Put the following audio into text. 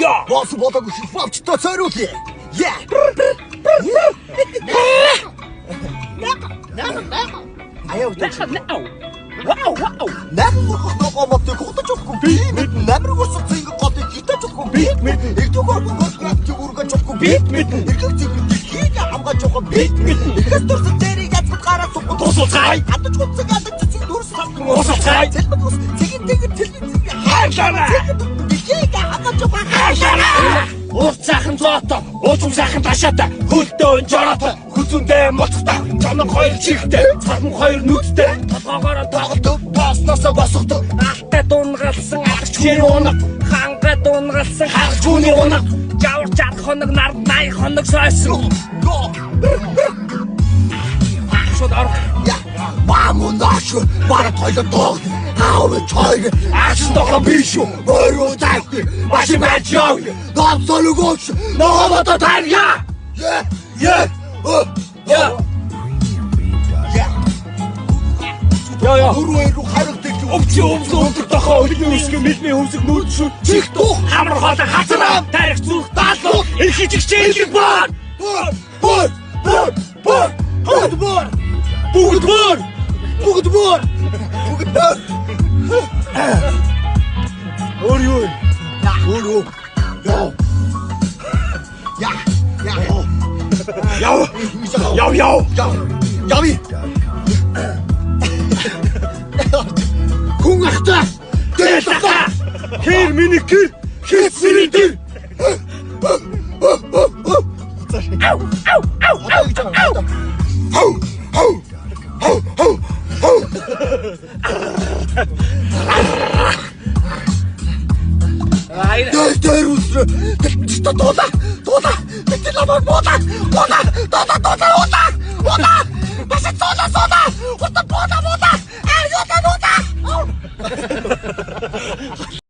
Яа. Босс болоогүй хипхопчтой цойруулъя. Яа. Аяа үгүй. Вау. Намайг ногоомтой хотож өгөхгүй би мэд намайг усах зинг годыг хитэж өгөхгүй би мэд эрдүгээр гол үргэж өгөхгүй би мэд эргэг зинг хийг хамгааж өгөхгүй би мэд эргэж дурсан зэрэг язгад гараа суухгүй тусалцгаая хадаж гуцаг адаж цэцэг дүрс савдаг усалцгаая цэлбэг ус цэгэн тэгэр телевиз хаашаа хийг хамгааж өгөхгүй хаашаа Уус цаахан зоото, уучим сайхан ташаата, хөлдөө жороотой, хүзүндээ моцтой, чоног хоёр чихтэй, царм хоёр нүдтэй, толгоогоор тоглодог, босноосоо босгодог, алтай дуунгалсан алгч хүний унаг, ханга дуунгалсан харгч хүний унаг, жавар чарх хоног нар 80 хоног сойсон. Шууд арга. Мамунаш бараг тойлоо тоог. Аав чойг ачсан тоглоо биш үү? Өөрөө тайвгүй. Маш мэж яв. Донцолгооч. Ногоото тайя. Я. Өөрөө харагдаг Өмдөр тохоо өдний үсгэн мэдний хөвсөг нүд шүт чих тух хамар хоолой хацраа тарих зүрх даалуу их хичгчээл бор. Өөрөө. Яви. Хүн ахта. Дэлха. Хэр миний гэр хэсэрий дэр. Дээрүүс тоода. Бид ламаар боода. Бас тоода. Боода.